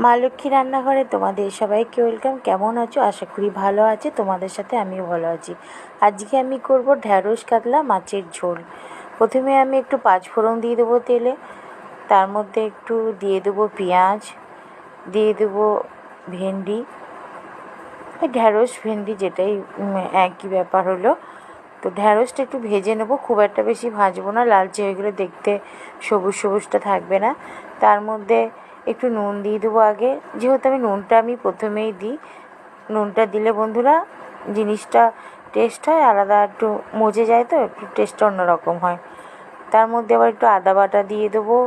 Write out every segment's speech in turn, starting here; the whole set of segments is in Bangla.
মা লক্ষ্মী রান্নাঘরে তোমাদের সবাইকে ওয়েলকাম। কেমন আছো? আশা করি ভালো আছে। তোমাদের সাথে আমিও ভালো আছি। আজকে আমি করব ঢ্যাঁড়স কাতলা মাছের ঝোল। প্রথমে আমি একটু পাঁচফোড়ন দিয়ে দেবো তেলে, তার মধ্যে একটু দিয়ে দেবো পেঁয়াজ, দিয়ে দেবো ভেন্ডি, ঢ্যাঁড়স ভেন্ডি যেটাই একই ব্যাপার হলো। তো ঢ্যাঁড়সটা একটু ভেজে নেবো, খুব একটা বেশি ভাজবো না, লালচে হয়ে গেলে দেখতে সবুজ সবুজটা থাকবে না। তার মধ্যে একটু নুন দিয়ে দেবো আগে, যেহেতু নুনটা আমি প্রথমেই দিই। নুনটা দিলে বন্ধুরা জিনিসটা টেস্ট হয় আলাদা, একটু মজে যায়, তো একটু টেস্টটা অন্যরকম হয়। তার মধ্যে আবার একটু আদা বাটা দিয়ে দেবো,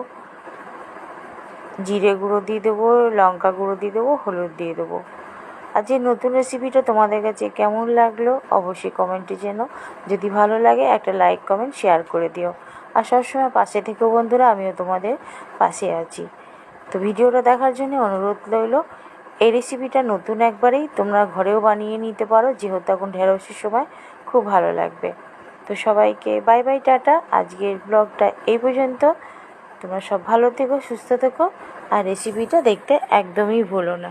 জিরে গুঁড়ো দিয়ে দেবো, লঙ্কা গুঁড়ো দিয়ে দেবো, হলুদ দিয়ে দেবো। আজ এই নতুন রেসিপিটা তোমাদের কাছে কেমন লাগলো অবশ্যই কমেন্টে জানাও। যদি ভালো লাগে একটা লাইক কমেন্ট শেয়ার করে দিও। আর সবসময় পাশে থেকেও বন্ধুরা, আমিও তোমাদের পাশে আছি। তো ভিডিওটা দেখার জন্য অনুরোধ রইল। এই রেসিপিটা নতুন একবারেই তোমরা ঘরেও বানিয়ে নিতে পারো, যেহেতু এখন ঢেঁড়সের সময় খুব ভালো লাগবে। তো সবাইকে বাই বাই, টাটা। আজকের ব্লগটা এই পর্যন্ত। তোমরা সব ভালো থেকো, সুস্থ থেকো, আর রেসিপিটা দেখতে একদমই ভুলো না।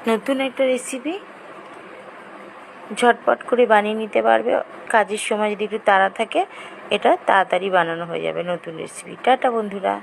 নতুন একটা রেসিপি, ঝটপট করে বানিয়ে নিতে পারবে। কাজের সময় যদি একটু তাড়া থাকে, এটা তাড়াতাড়ি বানানো হয়ে যাবে নতুন রেসিপি। টাটা বন্ধুরা।